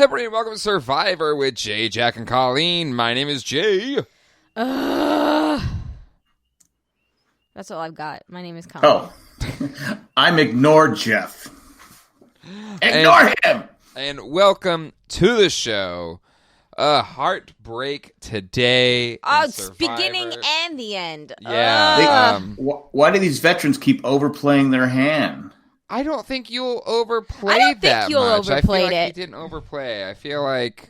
Hey everybody, welcome to Survivor with Jay, Jack, and Colleen. My name is Jay. That's all I've got. My name is Colleen. Oh, I'm Ignore Jeff. Ignore him! And welcome to the show. Heartbreak today. Oh, it's beginning and the end. Yeah. Why do these veterans keep overplaying their hand? I don't think you'll overplay I don't that think you'll much. I feel overplayed like it. he didn't overplay. I feel like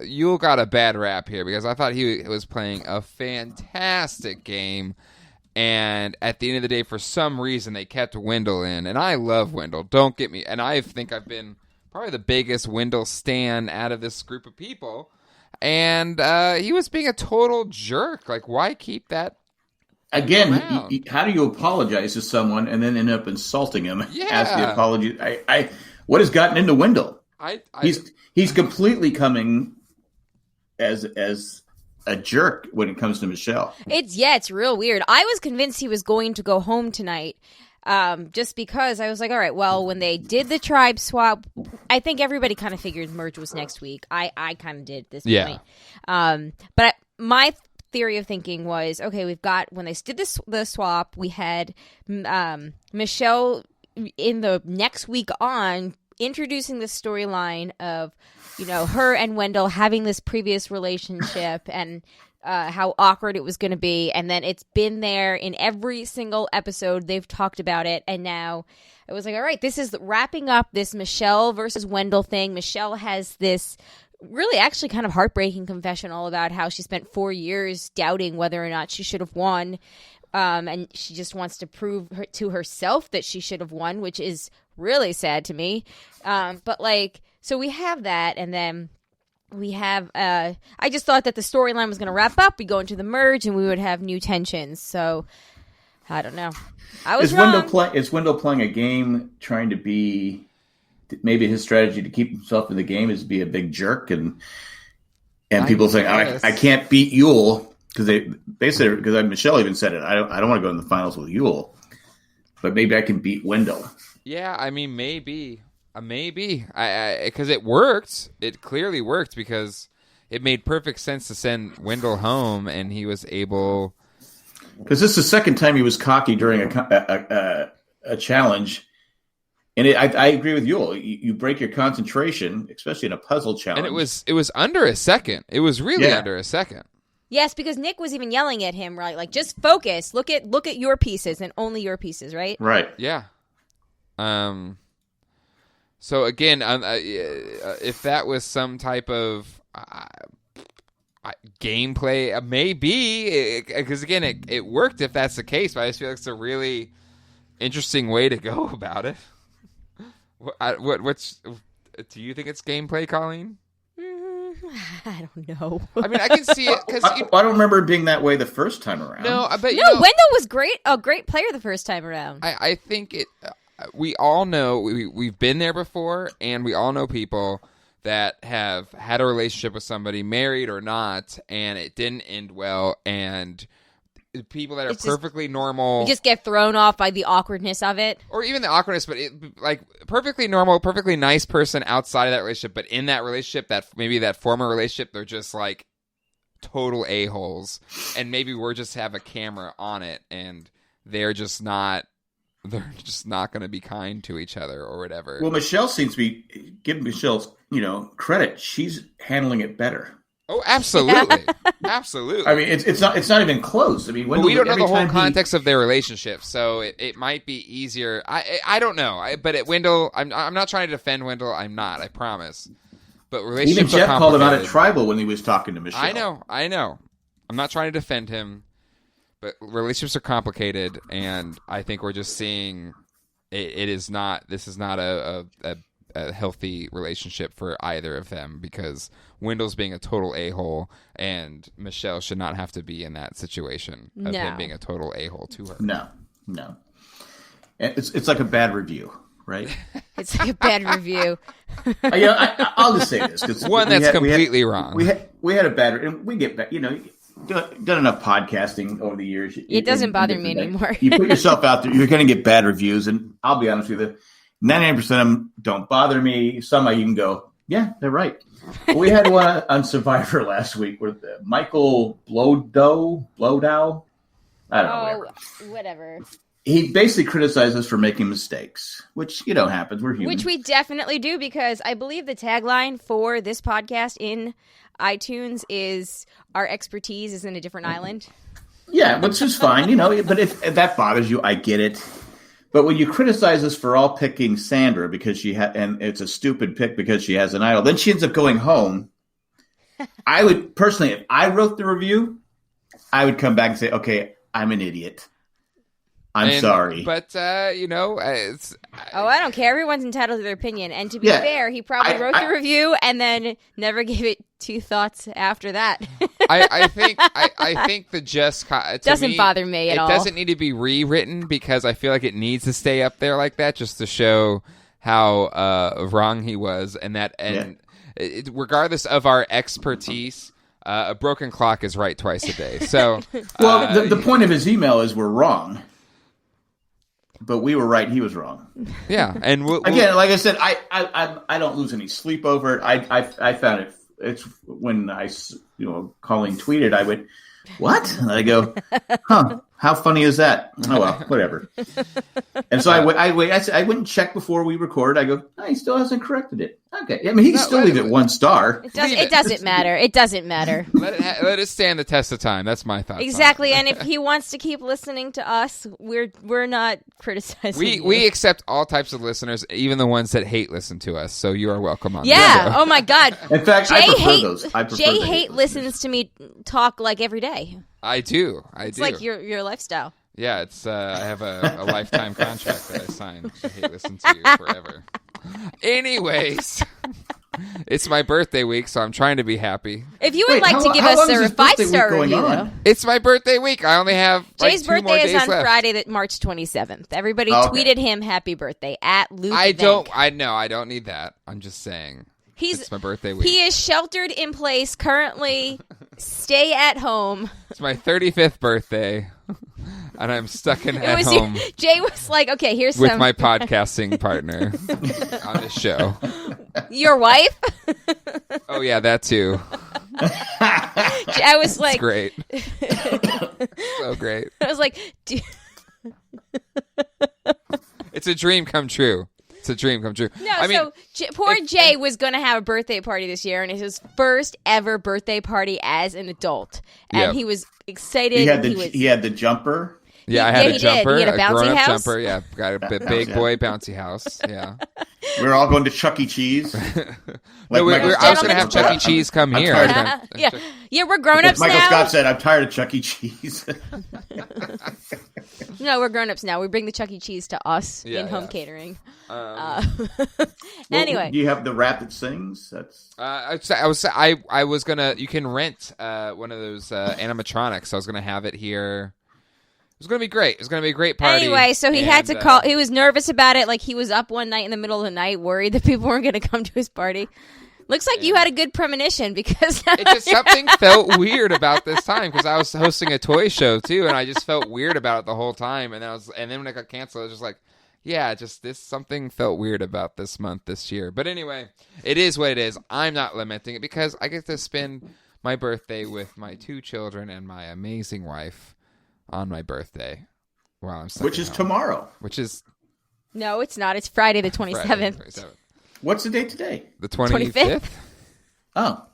Yule got a bad rap here because I thought he was playing a fantastic game. And at the end of the day, for some reason, they kept Wendell in. And I love Wendell. Don't get me. And I think I've been probably the biggest Wendell stan out of this group of people. And he was being a total jerk. Like, why keep that? Again, how do you apologize to someone and then end up insulting him as the apology? What has gotten into Wendell? He's completely coming as a jerk when it comes to Michelle. It's real weird. I was convinced he was going to go home tonight, just because I was like, all right, well, when they did the tribe swap, I think everybody kind of figured merge was next week. I kind of did at this point. But my theory of thinking was, okay, we've got, when they did the swap, we had Michelle in the next week on introducing the storyline of, you know, her and Wendell having this previous relationship and how awkward it was going to be. And then it's been there in every single episode. They've talked about it. And now it was like, all right, this is wrapping up this Michelle versus Wendell thing. Michelle has this really actually kind of heartbreaking confessional about how she spent 4 years doubting whether or not she should have won. And she just wants to prove to herself that she should have won, which is really sad to me. But like, so we have that, and then we have, I just thought that the storyline was going to wrap up. We go into the merge, and we would have new tensions. So, I don't know. I was wrong. Is Wendell playing a game trying to be, maybe his strategy to keep himself in the game is to be a big jerk, and people saying, I can't beat Yule. Because they said, because Michelle even said it, I don't want to go in the finals with Yule, but maybe I can beat Wendell. Yeah, I mean, maybe, because it worked. It clearly worked because it made perfect sense to send Wendell home, and he was able. Because this is the second time he was cocky during a challenge, and I agree with Yule. You break your concentration, especially in a puzzle challenge. And it was under a second. It was really under a second. Yes, because Nick was even yelling at him, right? Like, just focus. Look at your pieces and only your pieces, right? Right. Yeah. So again, if that was some type of gameplay, maybe, because again, it worked if that's the case. But I just feel like it's a really interesting way to go about it. What's do you think it's gameplay, Colleen? I don't know. I mean, I can see it because I don't remember it being that way the first time around. No, but Wendell was a great player the first time around. I think it. We all know we've been there before, and we all know people that have had a relationship with somebody, married or not, and it didn't end well, and people that are perfectly normal. You just get thrown off by the awkwardness of it. Or even the awkwardness, but like perfectly normal, perfectly nice person outside of that relationship, but in that relationship, that former relationship, they're just like total a-holes. And maybe we're just have a camera on it, and they're just not going to be kind to each other or whatever. Well, Michelle seems to be, giving Michelle's, credit. She's handling it better. Oh, absolutely. Absolutely. I mean, it's not even close. I mean, we don't know the whole context of their relationship, so it might be easier. I don't know. But at Wendell, I'm not trying to defend Wendell. I'm not. I promise. But relationships even Jeff called him out at tribal when he was talking to Michelle. I know. I'm not trying to defend him, but relationships are complicated, and I think we're just seeing it is not. This is not a healthy relationship for either of them, because Wendell's being a total a-hole, and Michelle should not have to be in that situation of him being a total a-hole to her. No. It's like a bad review, right? It's like a bad review. I'll just say this. That's completely wrong. We had a bad, and we get back, done enough podcasting over the years. It doesn't bother me anymore. You put yourself out there, you're going to get bad reviews, and I'll be honest with you, 99% of them don't bother me. Some I even go, Yeah, they're right. Well, we had one on Survivor last week with Michael Blodow. I don't know. Whatever. He basically criticized us for making mistakes, which, happens. We're human. Which we definitely do, because I believe the tagline for this podcast in iTunes is "Our expertise is in a different island." Yeah, which is fine, but if that bothers you, I get it. But when you criticize us for all picking Sandra because she and it's a stupid pick because she has an idol, then she ends up going home. I would personally, if I wrote the review, I would come back and say, okay, I'm an idiot. I'm sorry. But, it's... I don't care. Everyone's entitled to their opinion. And to be fair, he probably wrote the review and then never gave it two thoughts after that. I think the just... doesn't bother me at all. It doesn't need to be rewritten because I feel like it needs to stay up there like that just to show how wrong he was. Regardless of our expertise... a broken clock is right twice a day. So, well, the point of his email is we're wrong, but we were right. He was wrong. Yeah, and again, like I said, I don't lose any sleep over it. I found it. It's when Colleen tweeted, I went, what? And I go, huh? How funny is that? Oh well, whatever. And so I went and checked before we recorded. I go, he still hasn't corrected it. Okay, I mean he can still leave it 1 star. It doesn't matter. It doesn't matter. Let it stand the test of time. That's my thought. Exactly. And if he wants to keep listening to us, we're not criticizing. We accept all types of listeners, even the ones that hate listen to us. So you are welcome on. Yeah. The show. Oh my God. In fact, I prefer those. Jay Hate listens to me talk like every day. I do. It's like your lifestyle. Yeah, it's. I have a lifetime contract that I signed. I hate listen to you forever. Anyways, it's my birthday week, so I'm trying to be happy. If you would like to give us a 5-star review, though. It's my birthday week. I only have Jay's 2 more birthday days is on left. Friday, March 27th. Everybody tweeted him happy birthday at Luke. I don't need that. I'm just saying. It's my birthday week. He is sheltered in place currently. Stay at home. It's my 35th birthday, and I'm stuck at home. Jay was like, "Okay, here's with my podcasting partner on this show." Your wife? Oh yeah, that too. I was like, great, so great. I was like, it's a dream come true. It's a dream come true. No, poor Jay was going to have a birthday party this year, and it's his first ever birthday party as an adult. And he was excited. He had the jumper. Yeah, I had a jumper. He had a bouncy grown-up house. jumper. Yeah, got a big boy bouncy house. Yeah. We were all going to Chuck E. Cheese. I was going to have Chuck E. Cheese come here. Yeah, we're grown-ups now. Michael Scott said, I'm tired of Chuck E. Cheese. No, we're grown-ups now. We bring the Chuck E. Cheese to us in home catering. Anyway. Do you have the rap that sings? That's. I was going to, you can rent one of those animatronics. I was going to have it here. It was going to be great. It was going to be a great party. Anyway, so he had to call. He was nervous about it. Like, he was up one night in the middle of the night, worried that people weren't going to come to his party. Looks like you had a good premonition because something felt weird about this time because I was hosting a toy show too, and I just felt weird about it the whole time. And then when it got canceled, I was just like, yeah, something felt weird about this month, this year. But anyway, it is what it is. I'm not lamenting it because I get to spend my birthday with my 2 children and my amazing wife on my birthday while I'm stuck which is tomorrow. Which is no, it's not. It's Friday the 27th. What's the date today? The 25th. Oh.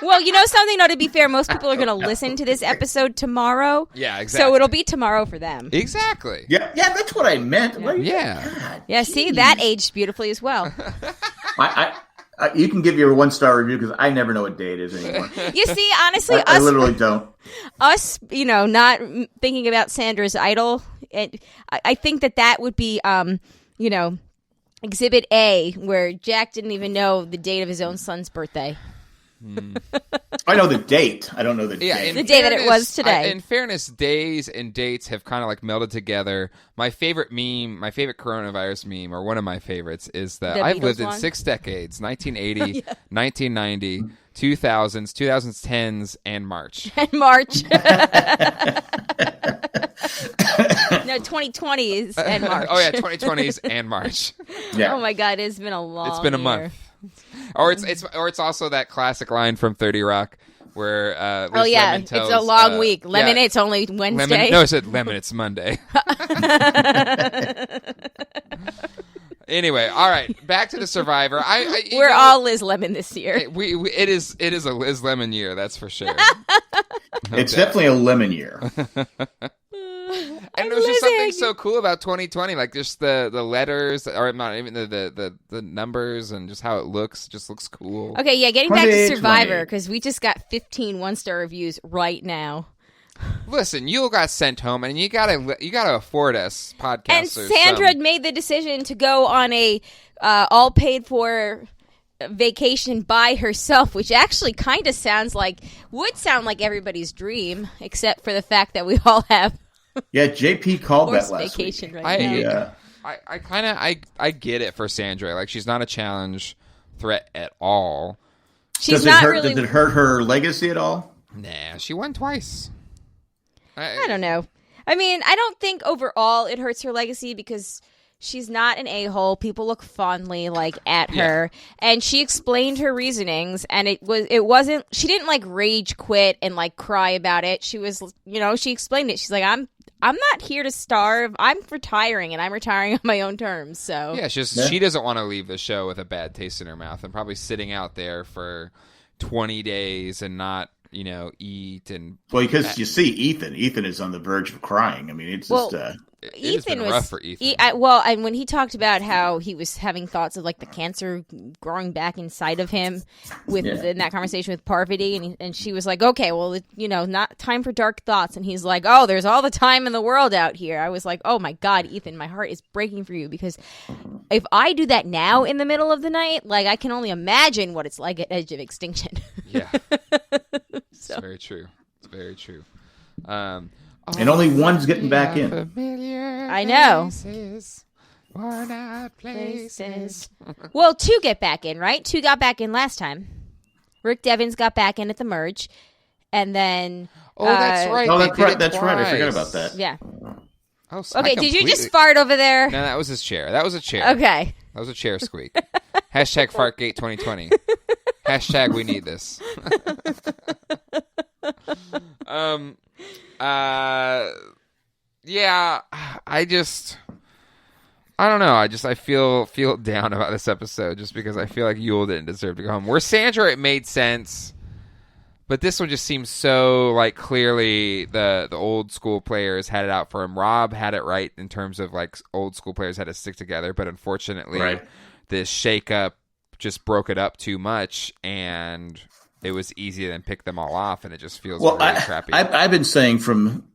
Well, something, though, to be fair, most people are going to listen to this episode tomorrow. Yeah, exactly. So it'll be tomorrow for them. Exactly. Yeah, that's what I meant. Yeah. Yeah, see, that aged beautifully as well. You can give your 1-star review because I never know what day it is anymore. You see, honestly, I literally don't. Us, not thinking about Sandra's idol, I think that would be, Exhibit A, where Jack didn't even know the date of his own son's birthday. I know the date. I don't know the date. The day that it was today. In fairness, days and dates have kind of like melded together. My favorite meme, my favorite coronavirus meme, or one of my favorites, is that I've lived in 6 decades: 1980, 1990, 2000s, 2010s, and March. And March. No, 2020s and March. Oh yeah, 2020s and March. Yeah. Oh my God, it's been a long. It's been a year. month. Or it's also that classic line from 30 Rock where Lemon tells, it's a long week. Lemon, it's only Wednesday. No, it said Lemon, it's Monday. Anyway, all right, back to the Survivor. We're all Liz Lemon this year. It is a Liz Lemon year, that's for sure. It's definitely a lemon year. And there's just something so cool about 2020, like just the letters, or not even the numbers, and just how it looks. Just looks cool. Okay, yeah, getting back to Survivor, because we just got 15 one-star reviews right now. Listen, Yule got sent home, and you gotta afford us podcasters. And Sandra made the decision to go on a all paid for vacation by herself, which actually kind of would sound like everybody's dream, except for the fact that we all have. Yeah, JP called that last vacation week. Right now. Yeah. I kind of get it for Sandra. Like, she's not a challenge threat at all. Does it hurt her legacy at all? Nah, she won twice. I don't know. I mean, I don't think overall it hurts her legacy because she's not an a-hole. People look fondly at her, and she explained her reasonings, and it wasn't. She didn't rage quit and cry about it. She was, she explained it. She's like, I'm not here to starve. I'm retiring, and I'm retiring on my own terms. So yeah, she doesn't want to leave the show with a bad taste in her mouth, and probably sitting out there for 20 days and not eat and because you see Ethan is on the verge of crying. I mean, it's just Ethan was rough for Ethan. And when he talked about how he was having thoughts of the cancer growing back inside of him in that conversation with Parvati, and she was like, okay, well, not time for dark thoughts. And he's like, oh, there's all the time in the world out here. I was like, oh my God, Ethan, my heart is breaking for you, because if I do that now in the middle of the night, I can only imagine what it's like at edge of extinction. Yeah. It's very true. It's very true. And only one's getting back in. I know. Worn out places. Well, 2 get back in, right? 2 got back in last time. Rick Devens got back in at the merge, and then. That's right. Oh, that's right. That's right. I forgot about that. Yeah. Oh, okay, did you just fart over there? No, that was his chair. That was a chair. Okay. That was a chair squeak. Hashtag Fartgate 2020. Hashtag we need this. Yeah, I don't know. I feel down about this episode just because I feel like Yule didn't deserve to go home. Where Sandra, it made sense, but this one just seems so clearly the old school players had it out for him. Rob had it right in terms of old school players had to stick together, but unfortunately, this shakeup just broke it up too much, and it was easy to then pick them all off, and it just feels really crappy. I've been saying from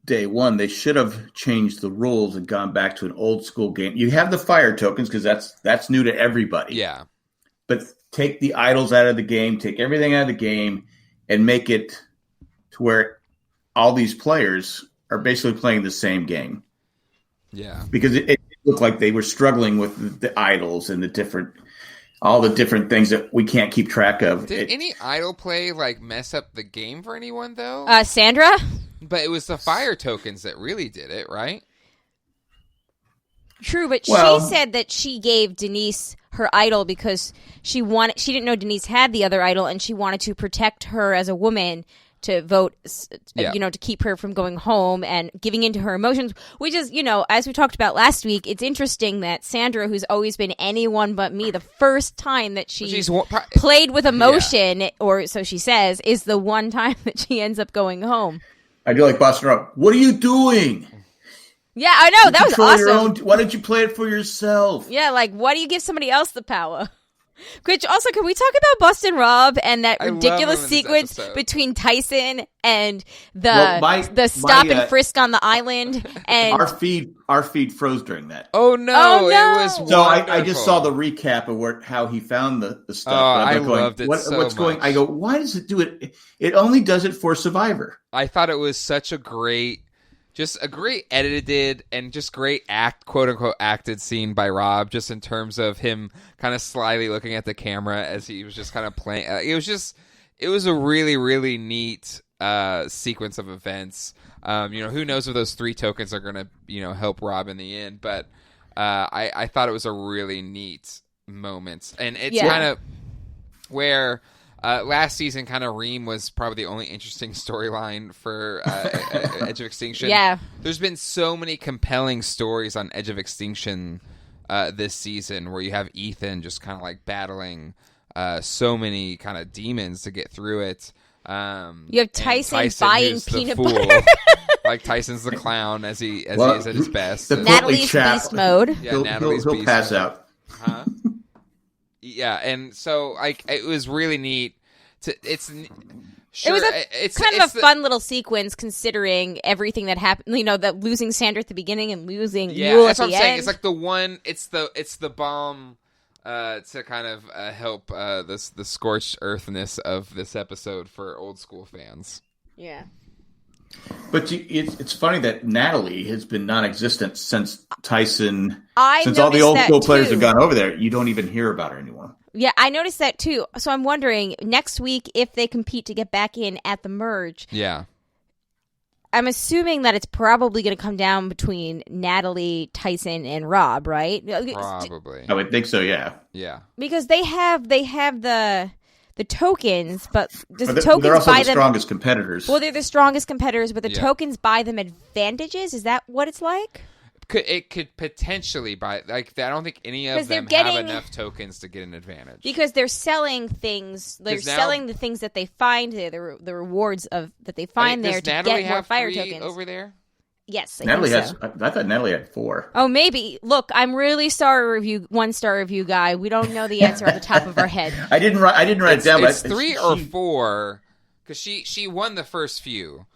day one they should have changed the rules and gone back to an old school game. You have the fire tokens because that's new to everybody. Yeah, but take the idols out of the game, take everything out of the game, and make it to where all these players are basically playing the same game. Yeah, because it looked like they were struggling with the idols and all the different things that we can't keep track of. Did any idol play mess up the game for anyone though? Sandra? But it was the fire tokens that really did it, right? True, but she said that she gave Denise her idol because she didn't know Denise had the other idol, and she wanted to protect her as a woman to vote, to keep her from going home and giving into her emotions, which is, as we talked about last week, it's interesting that Sandra, who's always been anyone but me, the first time that she played with emotion, or so she says, is the one time that she ends up going home. I do like Boston Rob. What are you doing? Yeah, I know. That was awesome. Why don't you play it for yourself? Yeah, why do you give somebody else the power? Which also, can we talk about Boston Rob and that ridiculous sequence between Tyson and the stop and frisk on the island? And our feed froze during that. Oh no! It was so I just saw the recap of how he found the stuff. I loved it. What's going? I go, why does it do it? It only does it for Survivor. I thought it was such a great edited and just great quote unquote acted scene by Rob, just in terms of him kind of slyly looking at the camera as he was just kind of playing. It was a really, really neat sequence of events. Who knows if those 3 tokens are going to, help Rob in the end, but I thought it was a really neat moment. And it's kind of, where last season kind of Reem was probably the only interesting storyline for Edge of Extinction. Yeah. There's been so many compelling stories on Edge of Extinction this season where you have Ethan just kind of like battling so many kind of demons to get through it. You have Tyson buying peanut butter. Like Tyson's the clown as he is at his best. Natalie's beast mode. Yeah, Natalie's he'll beast pass mode. out. Huh? Yeah, and so like it was really neat. Sure, it's kind of a fun little sequence considering everything that happened. You know, that losing Sandra at the beginning and losing Yule that's at what the I'm saying. end. It's like the one. It's the bomb to kind of help the scorched earthness of this episode for old school fans. Yeah. But it's funny that Natalie has been non-existent since Tyson. Since all the old school players too. have gone over there, you don't even hear about her anymore. Yeah, I noticed that too. So I'm wondering next week if they compete to get back in at the merge. Yeah. I'm assuming that it's probably going to come down between Natalie, Tyson, and Rob, right? Probably. I would think so. Yeah. Yeah. Because they have the tokens, but does the They're tokens also buy the them? strongest competitors. Well, they're the strongest competitors, but the Yeah. tokens buy them advantages. Is that what it's like? It could potentially buy like I don't think any of 'Cause they're them getting- have enough tokens to get an advantage. Because they're selling things. They're 'Cause now- selling the things that they find. The rewards of that they find there Does to Natalie get more have fire 3 tokens. over there? Yes, I Natalie think has. so. I thought Natalie had 4. Oh, maybe. Look, I'm really 1-star review guy. We don't know the answer off the top of our head. I didn't write it down. It's but 3 or 4 because she won the first few,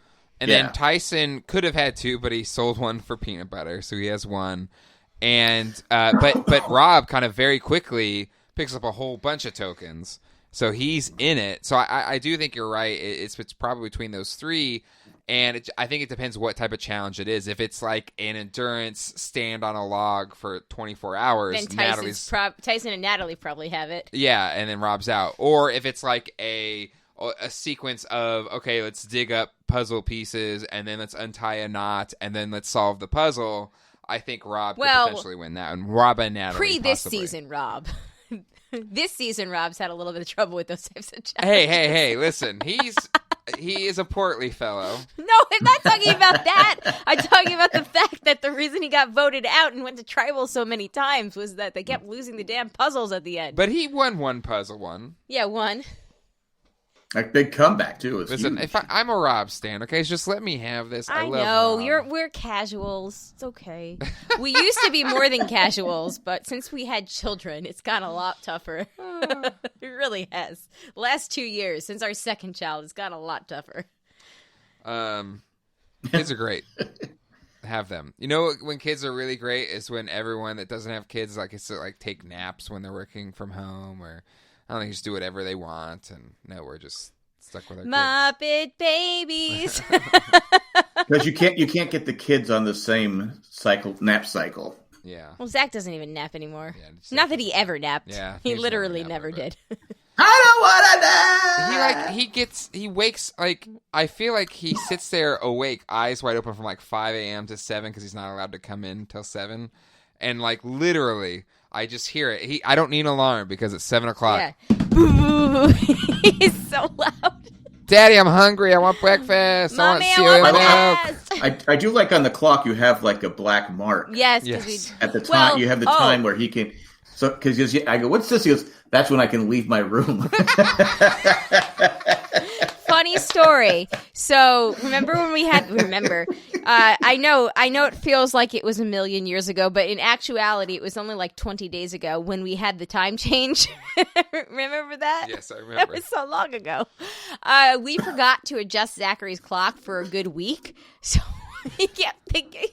and then Tyson could have had 2, but he sold one for peanut butter, so he has 1. And but Rob kind of very quickly picks up a whole bunch of tokens, so he's in it. So I do think you're right. It's probably between those 3. And I think it depends what type of challenge it is. If it's like an endurance stand on a log for 24 hours, Then Tyson and Natalie probably have it. Yeah, and then Rob's out. Or if it's like a sequence of, okay, let's dig up puzzle pieces, and then let's untie a knot, and then let's solve the puzzle, I think Rob could potentially win that. And Rob and Natalie This possibly. season, Rob. This season, Rob's had a little bit of trouble with those types of challenges. Hey, listen. He is a portly fellow. No, I'm not talking about that. I'm talking about the fact that the reason he got voted out and went to tribal so many times was that they kept losing the damn puzzles at the end. But he won one puzzle. Yeah, one. A big comeback too. Listen, huge. if I'm a Rob stan, okay, just let me have this. I know love Rob. we're casuals. It's okay. We used to be more than casuals, but since we had children, it's gotten a lot tougher. It really has. The last 2 years since our second child, it's gotten a lot tougher. Kids are great. Have them. You know when kids are really great is when everyone that doesn't have kids gets to take naps when they're working from home, or I don't know, just do whatever they want, and no, we're just stuck with our Muppet babies. Because you can't get the kids on the same nap cycle. Yeah. Well, Zach doesn't even nap anymore. Yeah, Not that he ever napped. Yeah, he he's literally never never napped, did. I don't want to nap. He wakes I feel like he sits there awake, eyes wide open from 5 a.m. to 7 because he's not allowed to come in till 7, and literally I just hear it. I don't need an alarm because it's 7 o'clock. Yeah. Boo. He's so loud. Daddy, I'm hungry. I want breakfast. Mommy, I want cereal and I milk. I do like on the clock you have a black mark. Yes. At the time, you have the time where he can. So, because I go, what's this? He goes, that's when I can leave my room. Funny story. So remember when we had? I know it feels like it was a million years ago, but in actuality, it was only 20 days ago when we had the time change. Remember that? Yes, I remember. That was so long ago. We forgot to adjust Zachary's clock for a good week, so he kept thinking.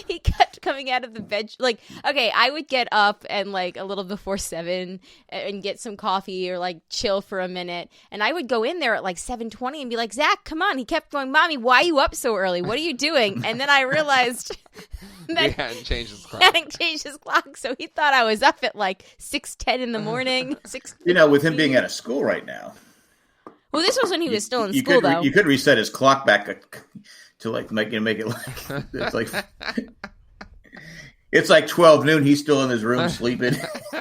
He kept coming out of the bed. Okay, I would get up and a little before 7 and get some coffee or chill for a minute. And I would go in there at 7:20 and be like, Zach, come on. He kept going, Mommy, why are you up so early? What are you doing? And then I realized that he hadn't changed his clock. He hadn't changed his clock. So he thought I was up at 6:10 in the morning. With him being out of school right now. Well, this was when he was still in school, though. You could reset his clock back to make it it's it's 12 noon. He's still in his room sleeping.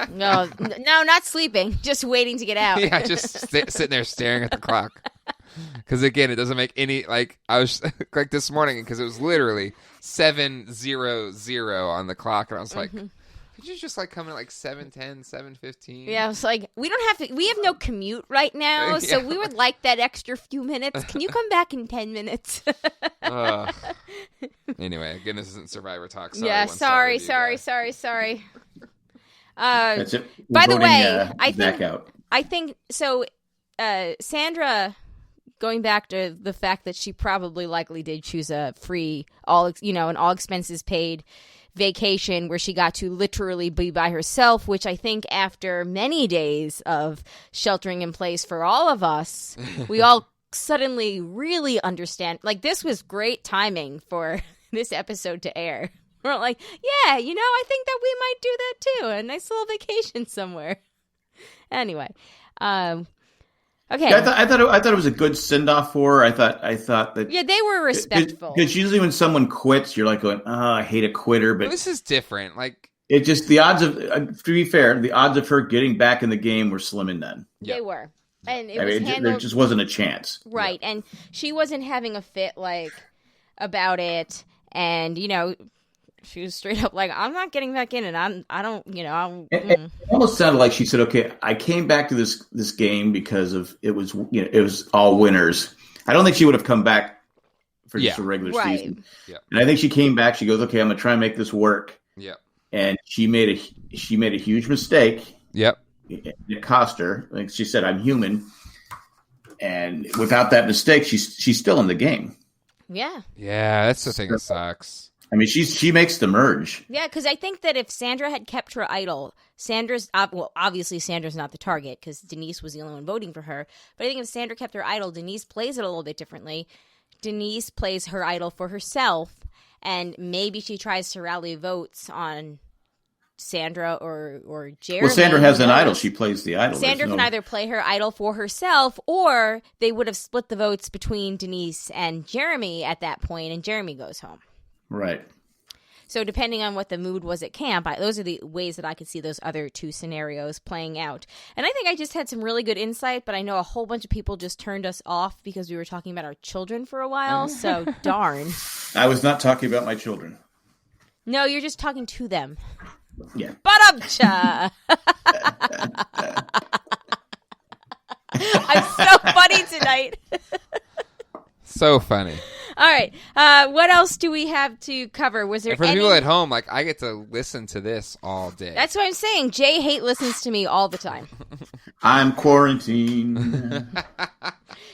No, not sleeping. Just waiting to get out. Yeah, just sitting there staring at the clock. Because again, it doesn't make any I was like this morning because it was literally 7:00 on the clock, and I was like, could you just come in at 7:10, 7:15? Yeah, I was like, we have no commute right now, so we would like that extra few minutes. Can you come back in 10 minutes? Anyway, again, this isn't Survivor Talk. Sorry, sorry. That's it. By the way, I think so. Sandra, going back to the fact that she probably likely did choose a free an all expenses paid vacation where she got to literally be by herself, which I think after many days of sheltering in place for all of us, we all suddenly really understand. This was great timing for this episode to air. We're like, yeah, I think that we might do that too. A nice little vacation somewhere. Anyway, okay. Yeah, I thought it was a good send off for her. I thought that they were respectful. Because usually when someone quits, you're going, oh, I hate a quitter. But this is different. It just the odds of to be fair, the odds of her getting back in the game were slim and none. Yep. They were, and there just wasn't a chance. Right, yeah. And she wasn't having a fit about it, and she was straight up I'm not getting back in, and I don't. It almost sounded like she said, "Okay, I came back to this game because of it was all winners." I don't think she would have come back for just a regular season. Yeah. And I think she came back. She goes, "Okay, I'm gonna try and make this work." Yeah. And she made a huge mistake. Yep. It cost her. Like she said, "I'm human," and without that mistake, she's still in the game. Yeah. Yeah, that's the thing that sucks. I mean, she makes the merge. Yeah, because I think that if Sandra had kept her idol, obviously Sandra's not the target because Denise was the only one voting for her. But I think if Sandra kept her idol, Denise plays it a little bit differently. Denise plays her idol for herself, and maybe she tries to rally votes on Sandra or Jeremy. Well, Sandra has an idol. She plays the idol. Sandra can either play her idol for herself, or they would have split the votes between Denise and Jeremy at that point, and Jeremy goes home. Right. So depending on what the mood was at camp, those are the ways that I could see those other two scenarios playing out. And I think I just had some really good insight, but I know a whole bunch of people just turned us off because we were talking about our children for a while, so darn. I was not talking about my children. No, you're just talking to them. Yeah. Ba-dum-cha! I'm so funny tonight. So funny. All right. What else do we have to cover? Was there for the people at home, I get to listen to this all day. That's what I'm saying. Jay Hate listens to me all the time. I'm quarantined.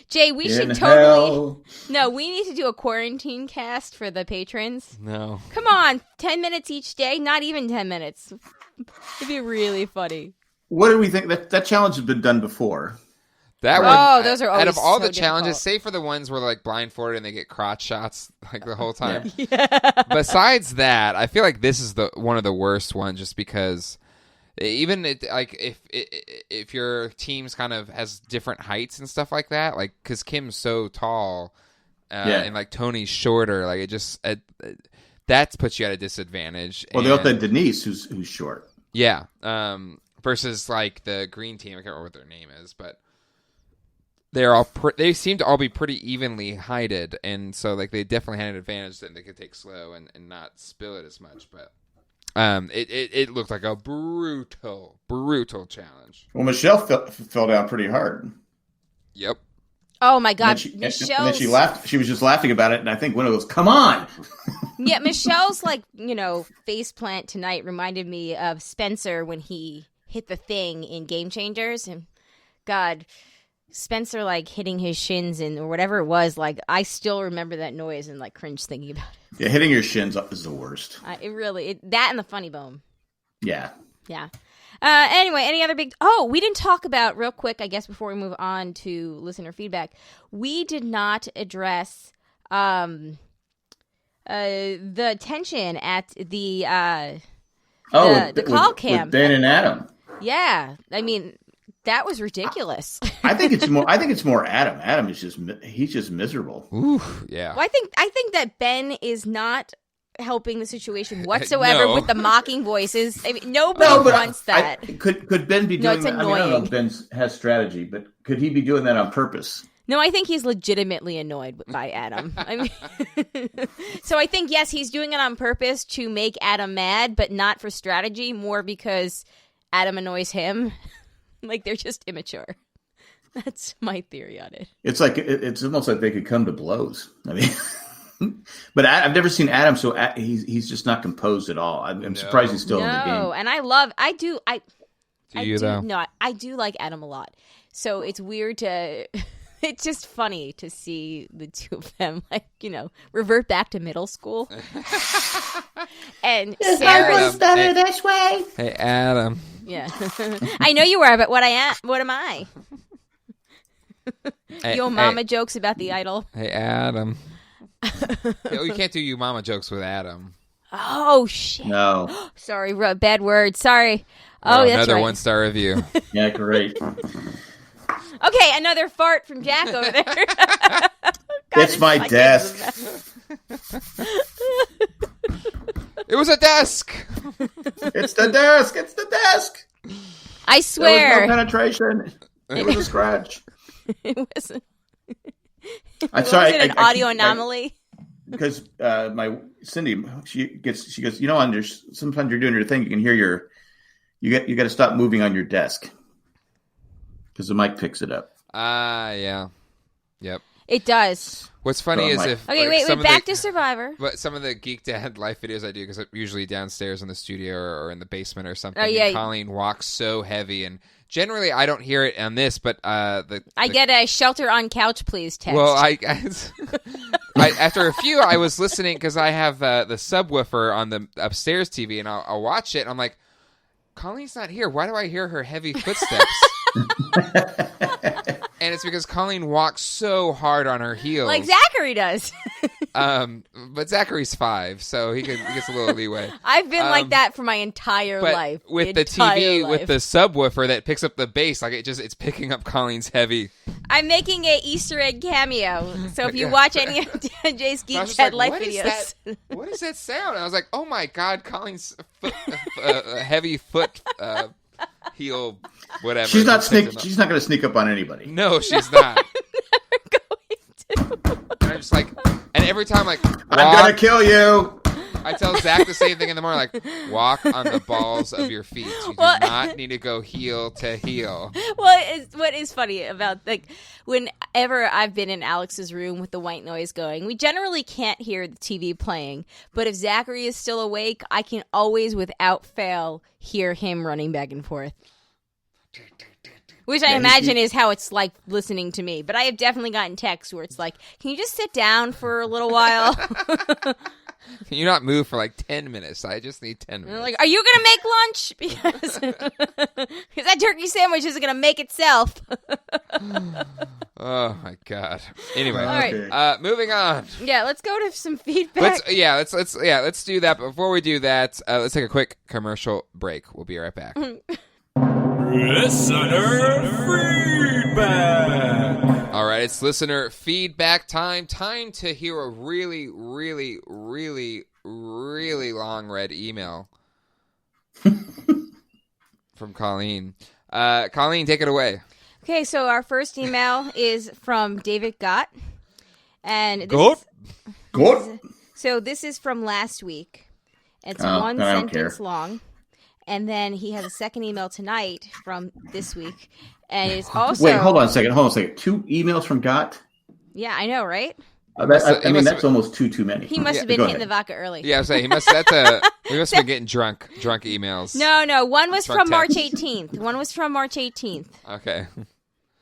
Jay, we should totally... No, we need to do a quarantine cast for the patrons. No. Come on. 10 minutes each day? Not even 10 minutes. It'd be really funny. What do we think? That challenge has been done before. Those are always out of all so the challenges, difficult. save for the ones where blindfolded and they get crotch shots the whole time. Yeah. Besides that, I feel like this is one of the worst ones, just because even if your team's kind of has different heights and stuff like that, because Kim's so tall and Tony's shorter, that puts you at a disadvantage. Well, they also have Denise, who's short. Yeah, versus the green team. I can't remember what their name is, but. They seem to all be pretty evenly heighted, and so they definitely had an advantage that they could take slow and not spill it as much. But it looked like a brutal challenge. Well, Michelle fell down pretty hard. Yep. Oh my God, Michelle! And then she laughed. She was just laughing about it, and I think one of those. Come on. Yeah, Michelle's face plant tonight reminded me of Spencer when he hit the thing in Game Changers, and God. Spencer hitting his shins or whatever it was, I still remember that noise and cringe thinking about it. Yeah, hitting your shins is the worst. That and the funny bone. Yeah. Yeah. Anyway, any other we didn't talk about real quick, I guess, before we move on to listener feedback. We did not address the tension at the call camp. With Dan and Adam. Yeah. I mean, that was ridiculous. I think it's more Adam. Adam is he's just miserable. Ooh, yeah. Well, I think that Ben is not helping the situation whatsoever No. with the mocking voices. I mean, nobody wants that. Could Ben be doing it's that? I mean, I don't know if annoying. Ben has strategy, but could he be doing that on purpose? No, I think he's legitimately annoyed by Adam. I mean, so I think, yes, he's doing it on purpose to make Adam mad, but not for strategy, more because Adam annoys him. Like, they're just immature. That's my theory on it. It's like it's almost like they could come to blows. I mean, but I've never seen Adam so he's just not composed at all. I'm surprised he's still in the game. And I do like Adam a lot. So it's weird to. It's just funny to see the two of them, like, revert back to middle school. And Sarah's better this way. Hey, Adam. Yeah, I know you are, but what am I? Yo mama jokes about the idol. Hey, Adam. You can't do you mama jokes with Adam. Oh shit! No. Sorry, bad word. Sorry. Oh, that's another right. 1-star review. Yeah, great. Okay, another fart from Jack over there. God, It's my desk. It was a desk. It's the desk. It's the desk. I There swear. was no penetration. It was a scratch. It wasn't. I'm Was sorry. it an audio anomaly? Because my Cindy, she goes, sometimes you're doing your thing. You can hear you got to stop moving on your desk because the mic picks it up. Yeah. Yep. It does. What's funny is if Okay, wait, back to Survivor. But some of the Geek Dad life videos I do, because I'm usually downstairs in the studio or in the basement or something. Oh, yeah. And Colleen walks so heavy, and generally I don't hear it on this, but I get a shelter on couch, please text. Well, I after a few, I was listening because I have the subwoofer on the upstairs TV, and I'll watch it, and I'm like, Colleen's not here. Why do I hear her heavy footsteps? And it's because Colleen walks so hard on her heels. Like Zachary does. But Zachary's 5, so he gets a little leeway. I've been like that for my entire life. With the TV, with the subwoofer that picks up the bass, like it's picking up Colleen's heavy. I'm making a Easter egg cameo. So if you watch any of Jay's Geek Chat life videos. What is that sound? And I was like, oh my God, Colleen's heavy foot heel, whatever. She's not going to sneak up on anybody. No, she's not. And I'm just like, and every time, like, I'm going to kill you. I tell Zach the same thing in the morning, like, walk on the balls of your feet. You do not need to go heel to heel. Well, what is funny about, like, whenever I've been in Alex's room with the white noise going, we generally can't hear the TV playing. But if Zachary is still awake, I can always, without fail, hear him running back and forth. Which I imagine is how it's like listening to me. But I have definitely gotten texts where it's like, can you just sit down for a little while? Can you not move for like 10 minutes? I just need 10 minutes. Like, are you going to make lunch? Because that turkey sandwich isn't going to make itself. Oh, my God. Anyway, all right. Moving on. Yeah, let's go to some feedback. Let's do that. But before we do that, let's take a quick commercial break. We'll be right back. Listener feedback. All right, it's listener feedback time. Time to hear a really, really, really, really long read email from Colleen. Colleen, take it away. Okay, so our first email is from David Gott. And so this is from last week. It's one sentence long. And then he has a second email tonight from this week. And it's also... Wait, hold on a second. 2 emails from Gott? Yeah, I know, right? That's almost too many. He must have been hitting the vodka early. Yeah, I was saying, we must have been getting drunk emails. No, one was Drunk from March texts. 18th. One was from March 18th. Okay.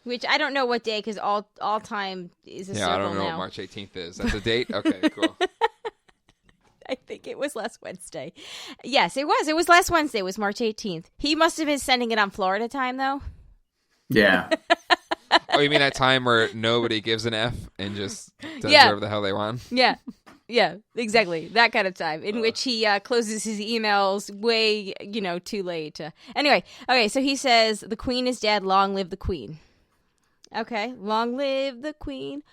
Which I don't know what day, because all time is a circle now. Yeah, I don't know what March 18th is. That's a date? Okay, cool. I think it was last Wednesday. Yes, it was. It was last Wednesday. It was March 18th. He must have been sending it on Florida time, though. Yeah. Oh, you mean that time where nobody gives an F and just does whatever the hell they want? Yeah. Yeah, exactly. That kind of time in which he closes his emails way, too late. Anyway, okay, so he says, the queen is dead. Long live the queen. Okay, long live the queen.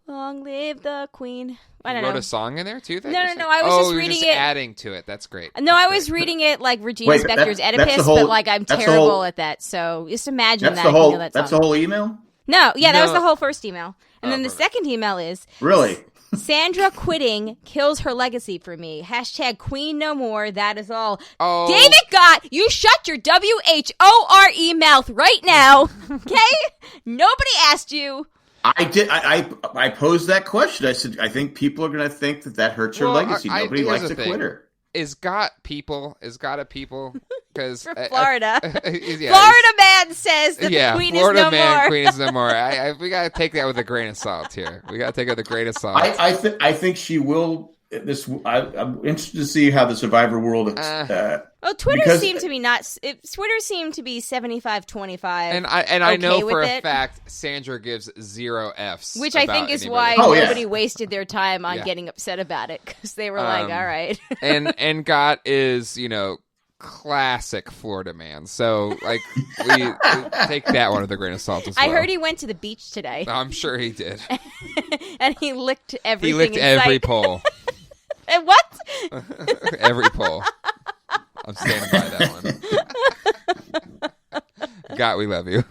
Long live the queen. I don't You wrote know. a song in there too? No. I was just you're reading just it. adding to it. That's great. No, That's I was great. reading it like Regina Wait, Spektor's that's Oedipus, the whole- but like I'm that's the terrible whole- at that. So just imagine That's that. the whole. You know that That's song. the whole email. No, yeah, that was No. the whole first email. And then the perfect. second email is Really? Sandra quitting kills her legacy for me. # queen no more. That is all. Oh. David Gott, you shut your WHORE mouth right now. Okay? Nobody asked you. I did. I posed that question. I said, I think people are going to think that hurts her Well, legacy. Nobody here's likes the a thing. quitter. Is got people? Because For Florida. yeah, Florida man says that the queen Florida is no man, more. queen is no more. We got to take that with a grain of salt here. We got to take it with a grain of salt. I think she will. I'm interested to see how the Survivor world. Well, Twitter because- seemed to be Twitter seemed to be 75-25. and I know okay for with a it. fact Sandra gives 0 Fs, Which I think about is anybody. why Oh, yeah. nobody wasted their time on Yeah. getting upset about it, because they were like, all right. and Gott is classic Florida man. So like we take that one with a grain of salt as well. I heard he went to the beach today, I'm sure he did. and he licked He everything licked in every sight. pole. And what? Every pole. I'm standing by that one. God, we love you.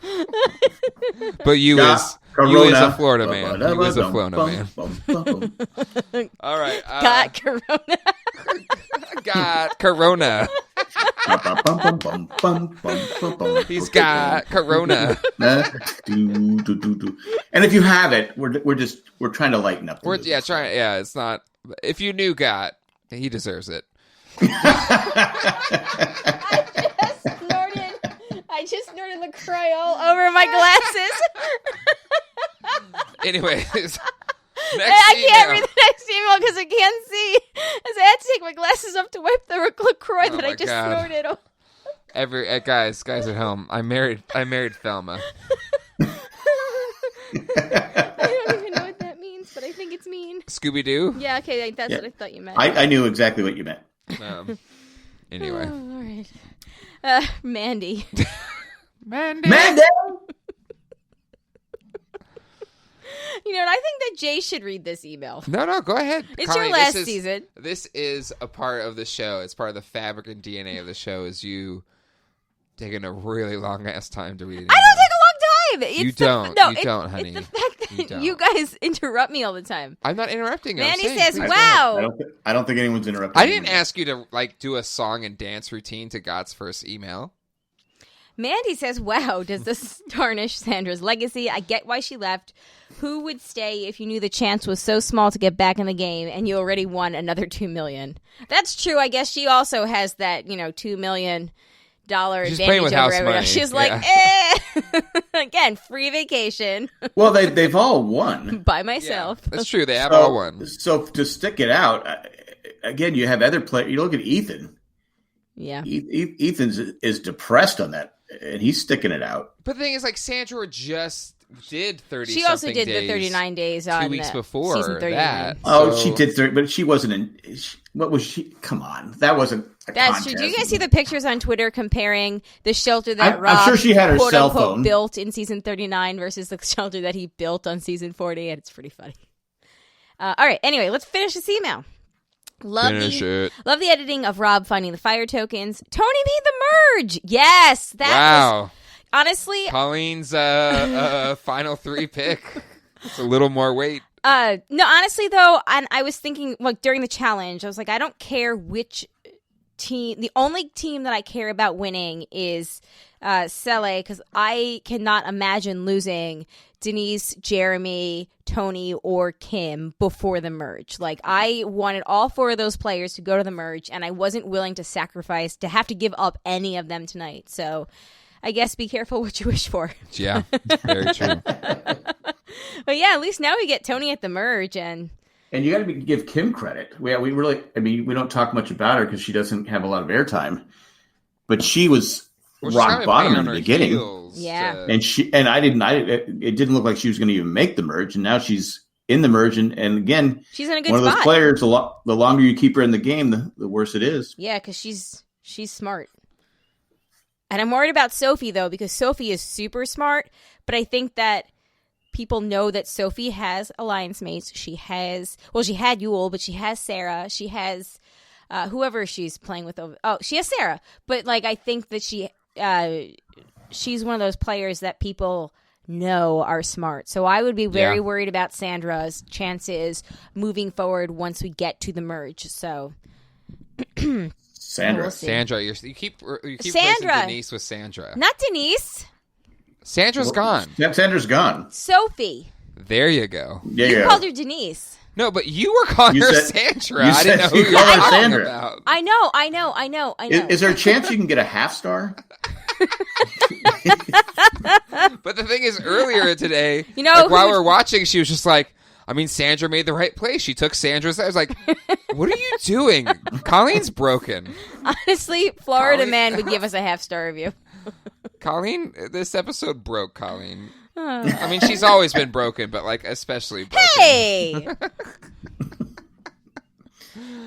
But you is a Florida man. You is a Florida man. All right. Got corona. Got Corona. He's got Corona. And if you have it, we're trying to lighten up. It's not. If you knew God, he deserves it. I just snorted LaCroix all over my glasses. Anyways, I can't read the next email because I can't see. As I had to take my glasses off to wipe the LaCroix that I just snorted. Guys at home, I married Thelma. I don't even know what that means, but I think it's mean. Scooby Doo. Yeah, okay, that's what I thought you meant. I knew exactly what you meant. Anyway, all right. Mandy. Mandy. You know what? I think that Jay should read this email. No, go ahead. It's Colleen, your last season. This is a part of the show. It's part of the fabric and DNA of the show. Is you taking a really long ass time to read it. I don't take a long time. It's You don't, honey. It's the fact that don't. you guys interrupt me all the time. I'm not interrupting you. Mandy I'm saying, says, please "Wow." I don't think anyone's interrupting. I didn't ask you to do a song and dance routine to God's first email. Mandy says, "Wow, does this tarnish Sandra's legacy? I get why she left. Who would stay if you knew the chance was so small to get back in the game and you already won another $2 million?" That's true. I guess she also has that, $2 million She's advantage playing with over house everyone money. else. She's like, again, free vacation Well, they've all won. by myself. That's true. They have all won. So to stick it out, again, you have other players. You look at Ethan. Yeah. Ethan is depressed on that, and he's sticking it out. But the thing is, Sandra just did 30. She also did the 39 days on 2 weeks before season 39. that. Oh, So- she did 30, but she wasn't in. What was she? Come on, that wasn't. That's true. Do you guys see the pictures on Twitter comparing the shelter that I'm Rob sure she had her quote cell unquote phone. built in season 39 versus the shelter that he built on season 40? And it's pretty funny. All right. Anyway, let's finish this email. Love the editing of Rob finding the fire tokens. Tony made the merge. Yes, that was honestly. Colleen's final 3 pick. It's a little more weight. No, honestly though, and I was thinking during the challenge, I was like, I don't care which team. The only team that I care about winning is Sele, because I cannot imagine losing Denise, Jeremy, Tony, or Kim before the merge. Like, I wanted all 4 of those players to go to the merge, and I wasn't willing to have to give up any of them tonight. So I guess be careful what you wish for. Yeah, very true. But yeah, at least now we get Tony at the merge, and you got to give Kim credit. We really, we don't talk much about her because she doesn't have a lot of airtime, but she was rock bottom in the beginning. Yeah, and it didn't look like she was going to even make the merge, and now she's in the merge, and again, she's in a good one spot. of those players. The longer you keep her in the game, the worse it is. Yeah, because she's smart. And I'm worried about Sophie, though, because Sophie is super smart, but I think that people know that Sophie has alliance mates. She had Yul, but she has Sarah. She has whoever she's playing with. She has Sarah. But like, I think that she's one of those players that people know are smart. So I would be very worried about Sandra's chances moving forward once we get to the merge. So Sandra, you keep Sandra. replacing Denise with Sandra. Not Denise. Sandra's gone. Sandra's gone. Sophie. There you go. Yeah, You called her Denise. No, but you were calling her Sandra. I didn't know who you were called her talking Sandra. about. I know. Is there a chance you can get a half star? But the thing is, earlier today, while we were watching, she was just like, I mean, Sandra made the right place. She took Sandra's. I was like, what are you doing? Colleen's broken. Honestly, Florida Man would give us a half star review. Colleen, this episode broke Colleen. I mean, she's always been broken, but like especially broken. Hey!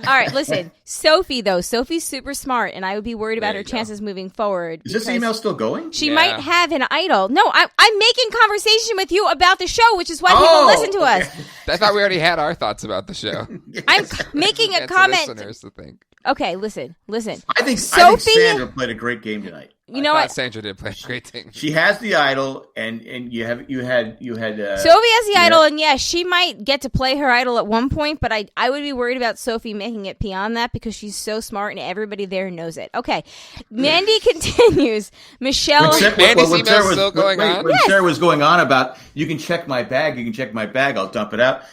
All right, listen. Sophie, though. Sophie's super smart, and I would be worried about her chances moving forward. Is this email still going? She might have an idol. No, I'm making conversation with you about the show, which is why people listen to us. I thought we already had our thoughts about the show. I'm making a comment. Listeners to think. Okay, listen. I think Sophie, Sandra played a great game tonight. You know what? Sandra did play a great thing. She has the idol, and you had. Sophie has the idol, and yes, she might get to play her idol at one point, but I would be worried about Sophie making it beyond that because she's so smart and everybody there knows it. Okay, Mandy continues. Michelle, Mandy's email is still going on. When Sarah was going on about you can check my bag, I'll dump it out.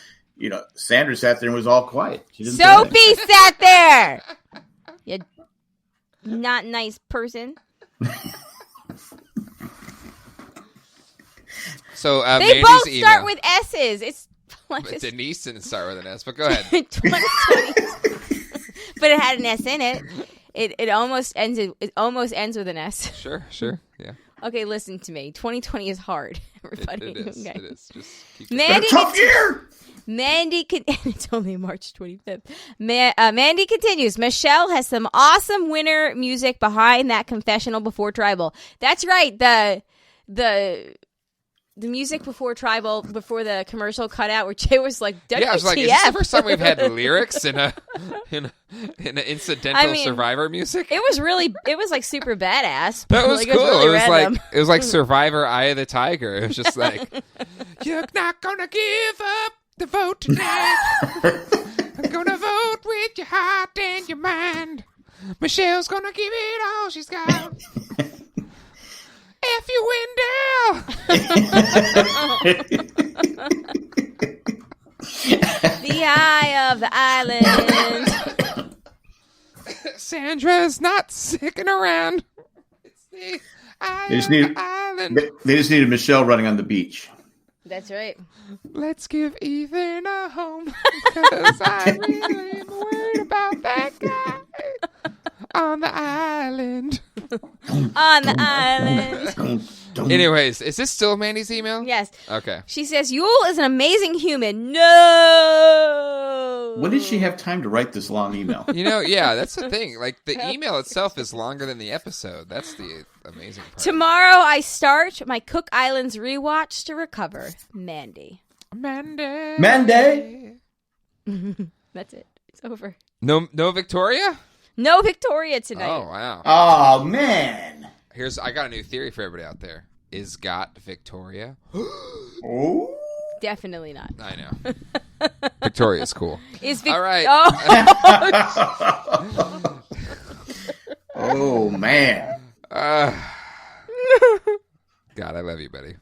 Sandra sat there and was all quiet. She didn't Sophie sat there. You not nice person. So they Mandy's both email. start with S's. It's But Denise didn't start with an S, but go ahead. 2020. But it had an S in it. It almost ends. It almost ends with an S. Sure, yeah. Okay, listen to me. 2020 is hard. Everybody, It is. okay. It is. Just keep Mandy, tough year. Mandy, it's only March 25th. Mandy continues. Michelle has some awesome winter music behind that confessional before Tribal. That's right. The music before Tribal, before the commercial cutout, where Jay was like, WTF? Yeah, I was like, is this the first time we've had lyrics in an incidental Survivor music? It was like super badass. That was like, cool. It was, really it was like Survivor Eye of the Tiger. It was just like, you're not gonna give up the vote tonight. I'm gonna vote with your heart and your mind. Michelle's gonna give it all she's got. F you, Wendell. The eye of the island. Sandra's not sticking around. It's the eye of the island. They just needed Michelle running on the beach. That's right. Let's give Ethan a home because I really am worried about that guy on the island. On the island. Anyways, is this still Mandy's email? Yes. Okay. She says, Yul is an amazing human. No. When did she have time to write this long email? Yeah, that's the thing. Like, the email itself is longer than the episode. That's the amazing part. Tomorrow I start my Cook Islands rewatch to recover. Mandy. Mandy. That's it. It's over. No Victoria? No Victoria tonight. Oh, wow. Oh, man. I got a new theory for everybody out there. Is Got Victoria? Oh. Definitely not. I know. Victoria's cool. All right. Oh. Oh, man. God, I love you, buddy.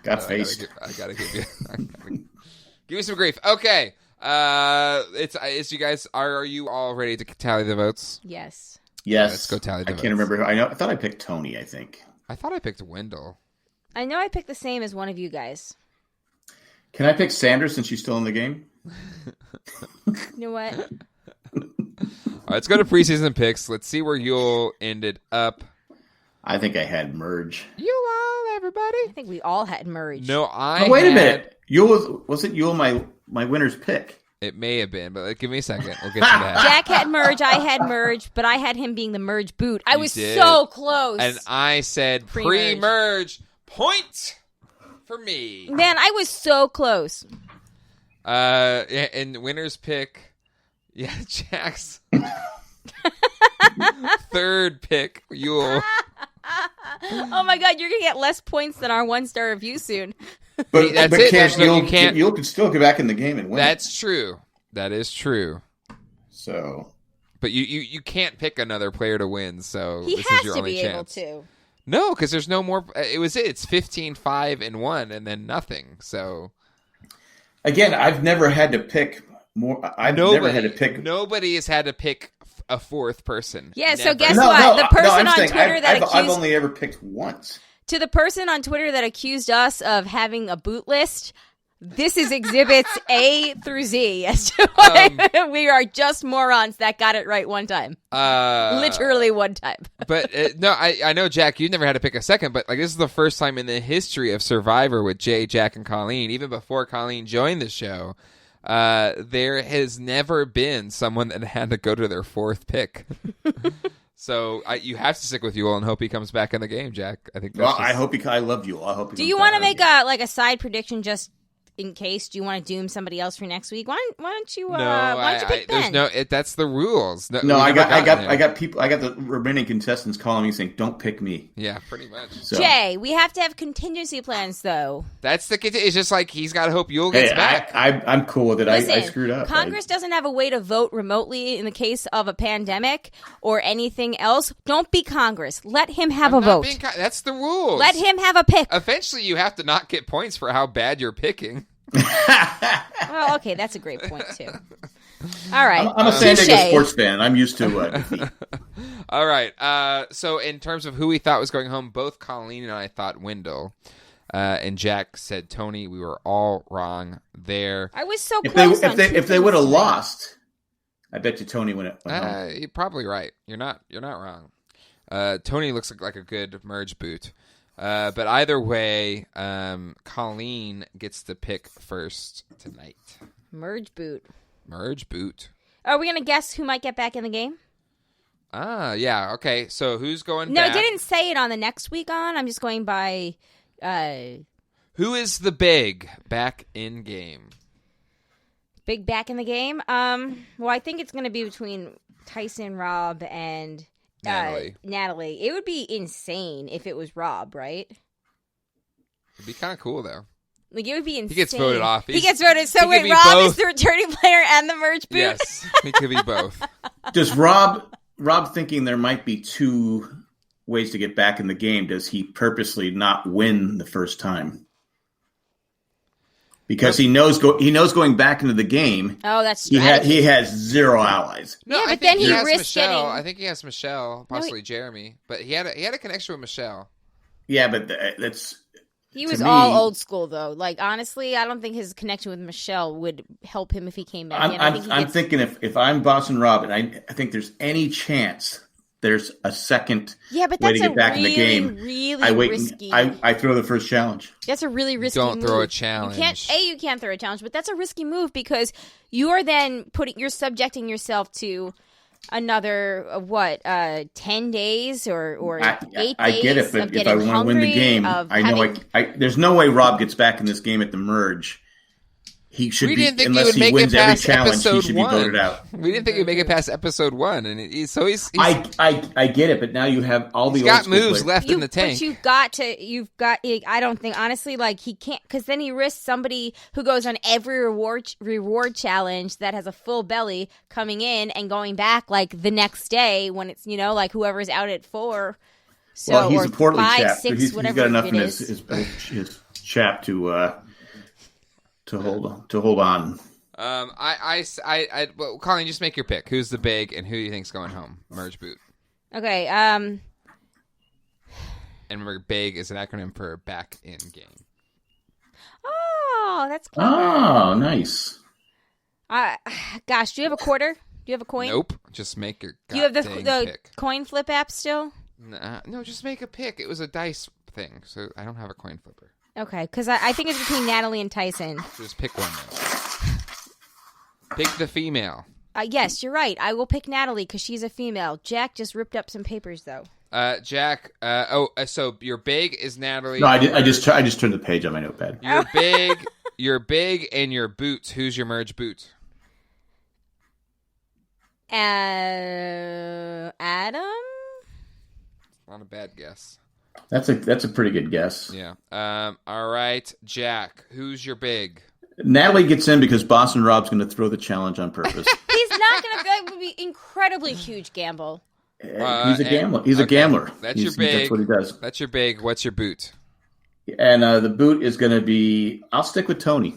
Got faced. I gotta give you. Give me some grief. Okay. It's you guys. Are you all ready to tally the votes? Yes. Yes. Let's go tally the votes. I can't remember. I thought I picked Tony, I think. I thought I picked Wendell. I know I picked the same as one of you guys. Can I pick Sandra since she's still in the game? You know what? All right, let's go to preseason picks. Let's see where Yule ended up. I think I had Merge. Yule all, everybody. I think we all had merged. No, wait a minute. Yule was it Yule my winner's pick? It may have been, but give me a second. We'll get to that. Jack had merge. I had merge, but I had him being the merge boot. I was did. so close. And I said pre-merge. Point for me. Man, I was so close. And winner's pick, Jack's third pick, Yule. Oh my God, you're gonna get less points than our 1-star review soon. But That's but it. Cash, You can't. Yule can still get back in the game and win. That's true. That is true. So, But you can't pick another player to win. So He this has is your to only be chance. able to. No, because there's no more. It's 15, 5, and 1, and then nothing. So again, I've never had to pick more. Never had to pick. Nobody has had to pick a fourth person. Yeah, so Never. guess what? The person on Twitter that I've only ever picked once. To the person on Twitter that accused us of having a boot list, this is exhibits A through Z as to why we are just morons that got it right one time. Literally one time. But no, I know, Jack, you've never had to pick a second, but like this is the first time in the history of Survivor with Jay, Jack, and Colleen, even before Colleen joined the show, there has never been someone that had to go to their fourth pick. So you have to stick with Yule and hope he comes back in the game, Jack. I think. I hope I love Yule. I hope. Do you want to make a side prediction just in case? Do you want to doom somebody else for next week? Why don't you? Why don't you pick Ben? That's the rules. No, I got people. I got the remaining contestants calling me saying, "Don't pick me." Yeah, pretty much. So. Jay, we have to have contingency plans, though. That's it's just like he's got to hope Yule gets back. I'm cool with it. Listen, I screwed up. Congress doesn't have a way to vote remotely in the case of a pandemic or anything else. Don't be Congress. Let him have a vote. That's the rules. Let him have a pick. Eventually, you have to not get points for how bad you're picking. Well, okay, that's a great point too. All right, I'm a San Diego sports fan. I'm used to defeat. All right. So in terms of who we thought was going home, both Colleen and I thought Wendell, and Jack said Tony. We were all wrong there. I was so close. If they would have lost, I bet you Tony went home. You're probably right. You're not wrong. Tony looks like a good merge boot. But either way, Colleen gets to pick first tonight. Merge boot. Are we going to guess who might get back in the game? Yeah. Okay. So who's going back? No, I didn't say it on the next week on. I'm just going by... Who is the big back in game? Big back in the game? Well, I think it's going to be between Tyson, Rob, and... Natalie. It would be insane if it was Rob, right? It'd be kind of cool, though. Like, it would be insane. He gets voted off. He gets voted. So wait, Rob is the returning player and the merge boot? Yes, he could be both. Does Rob thinking there might be two ways to get back in the game, does he purposely not win the first time? Because he knows going back into the game. Oh, that's he has zero allies. No, yeah, but then he has risked Michelle. getting. I think he has Michelle, possibly Jeremy, but he had a connection with Michelle. Yeah, but that's. He was all old school though. Like honestly, I don't think his connection with Michelle would help him if he came back in. I'm thinking if I'm Boss and Rob, and I think there's any chance there's a second way to get back in the game. Really risky. I throw the first challenge. That's a really risky move. Don't throw a challenge. You can't throw a challenge, but that's a risky move because you are then you're subjecting yourself to another 10 days or 8 days. I get it, but if I want to win the game, I know there's no way Rob gets back in this game at the merge. He should be, unless he wins every challenge, he should be voted out. We didn't think he'd make it past episode 1, and he's I get it, but now you have all the old school moves left in the tank. But you've got. I don't think honestly, like he can't, because then he risks somebody who goes on every reward challenge that has a full belly coming in and going back like the next day when it's like whoever's out at 4. So well, he's a portly 5, chap. 6, He's whatever got enough in his chap to hold on. Well, Colleen, just make your pick. Who's the big and who do you think's going home? Merge boot. Okay. And remember, big is an acronym for back in game. Oh, that's clever. Oh, nice. Gosh, do you have a quarter? Do you have a coin? Nope. Just make your. Do you have the pick. coin flip app still? No, just make a pick. It was a dice thing, so I don't have a coin flipper. Okay, because I think it's between Natalie and Tyson. Just pick one. Pick the female. Yes, you're right. I will pick Natalie because she's a female. Jack just ripped up some papers, though. Jack. So your big is Natalie. No, I just turned the page on my notepad. Your big, and your boots. Who's your merge boot? Adam. Not a bad guess. That's a pretty good guess. Yeah. All right, Jack. Who's your big? Natalie gets in because Boston Rob's going to throw the challenge on purpose. He's not going to. That would be incredibly huge gamble. He's a gambler. He's a gambler. That's your big. That's what he does. That's your big. What's your boot? And the boot is going to be. I'll stick with Tony.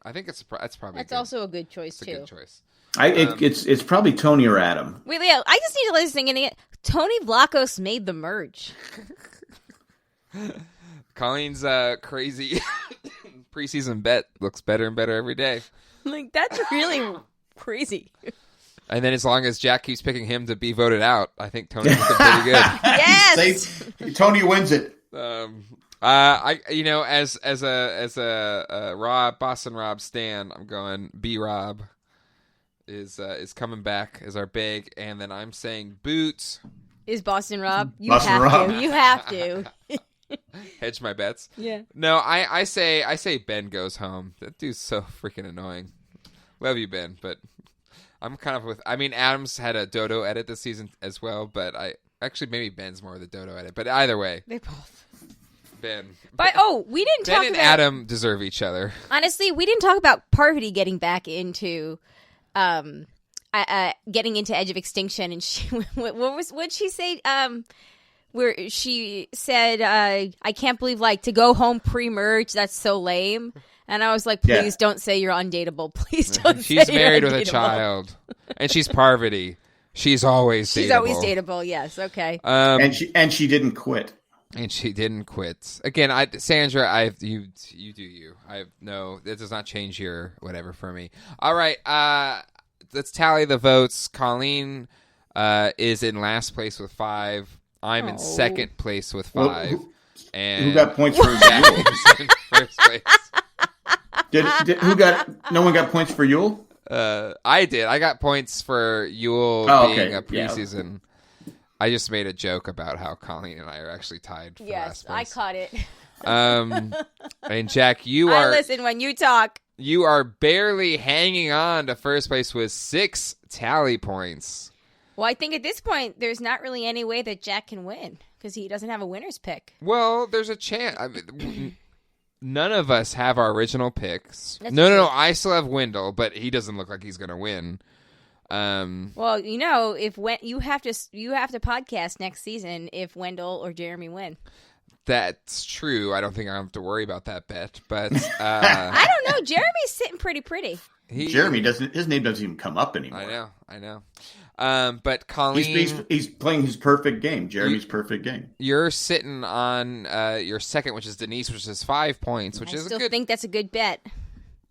I think that's probably. That's good. also a good choice too. A good choice. It's probably Tony or Adam. Wait, Leo, I just need to let this thing in. Tony Vlachos made the merge. Colleen's crazy preseason bet looks better and better every day. Like, that's really crazy. And then as long as Jack keeps picking him to be voted out, I think Tony's looking pretty good. Yes. Tony wins it. As a Boston Rob stan, I'm going B Rob is coming back as our big, and then I'm saying boots Is Boston Rob? You have to. Hedge my bets. Yeah. No, I say Ben goes home. That dude's so freaking annoying. Love you, Ben, but I'm kind of with. I mean, Adams had a dodo edit this season as well, but maybe Ben's more of the dodo edit. But either way, They both. Ben. But we didn't Ben talk and about Adam deserve each other. Honestly, we didn't talk about Parvati getting back into, getting into Edge of Extinction, and she what'd she say? Where she said, "I can't believe to go home pre-merge. That's so lame." And I was like, "Please don't say you're undateable. Please don't." She's married with a child, and she's Parvati. She's always dateable. She's always dateable. Yes. Okay. And she didn't quit. And she didn't quit. Again, Sandra, you do you. That does not change your whatever for me. All right, let's tally the votes. Colleen is in last place with 5. I'm in second place with 5. And who got points for Jack is in first place. No one got points for Yule? I did. I got points for Yule being a preseason. Yeah. I just made a joke about how Colleen and I are actually tied for last place. I caught it. And Jack, I listen when you talk. You are barely hanging on to first place with 6 tally points. Well, I think at this point, there's not really any way that Jack can win because he doesn't have a winner's pick. Well, there's a chance. I mean, none of us have our original picks. No. I still have Wendell, but he doesn't look like he's going to win. Well, if you have to podcast next season if Wendell or Jeremy win. That's true. I don't think I have to worry about that bet, but I don't know. Jeremy's sitting pretty. Jeremy his name doesn't even come up anymore. I know. But Colleen, he's playing his perfect game. Jeremy's perfect game. You're sitting on your second, which is Denise, which is 5 points, which I still think that's a good bet.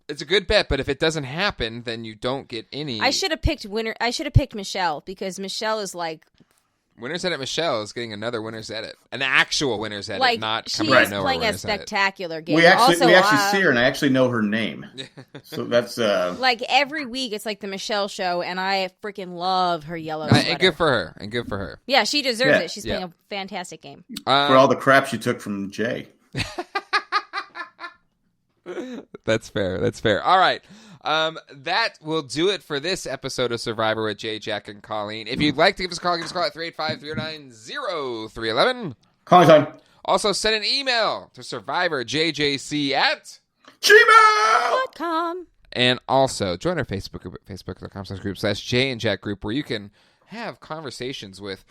It's a good bet, but if it doesn't happen, then you don't get any. I should have picked Michelle because Michelle is like. Winner's Edit Michelle is getting another winner's edit, an actual winner's edit, not coming out of nowhere. She's playing a spectacular game. We actually see her, and I actually know her name. So that's like every week, it's like the Michelle show, and I freaking love her yellow sweater. And good for her. Yeah, she deserves it. She's playing a fantastic game. For all the crap she took from Jay. That's fair. All right. That will do it for this episode of Survivor with Jay, Jack, and Colleen. If you'd like to give us a call at 385-309-0311. Calling time. Also, send an email to survivorjjc@gmail.com. And also, join our Facebook group at facebook.com/group/Jay and Jack group, where you can have conversations with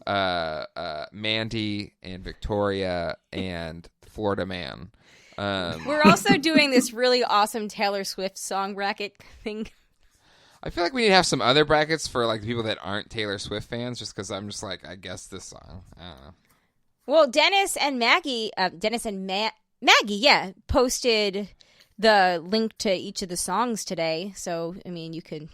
Mandy and Victoria and Florida Man. We're also doing this really awesome Taylor Swift song bracket thing. I feel like we need to have some other brackets for the people that aren't Taylor Swift fans, just because I'm just I guess this song. I don't know. Well, Dennis and Maggie, posted the link to each of the songs today. So, I mean, you could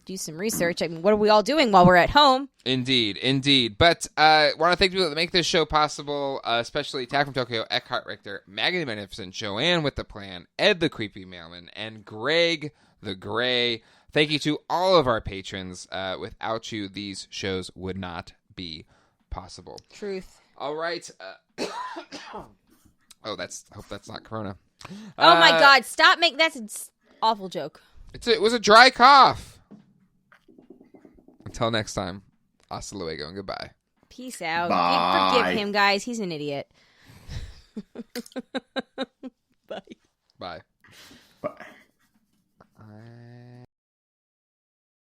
do some research. I mean, what are we all doing while we're at home? Indeed. But I want to thank people that make this show possible, especially Tack from Tokyo, Eckhart Richter, Maggie the Magnificent, Joanne with the Plan, Ed the Creepy Mailman, and Greg the Gray. Thank you to all of our patrons. Without you, these shows would not be possible. Truth. All right. Oh, hope that's not Corona. Oh my God! Stop making that's an awful joke. It was a dry cough. Until next time, hasta luego and goodbye. Peace out. Bye. Forgive him, guys. He's an idiot.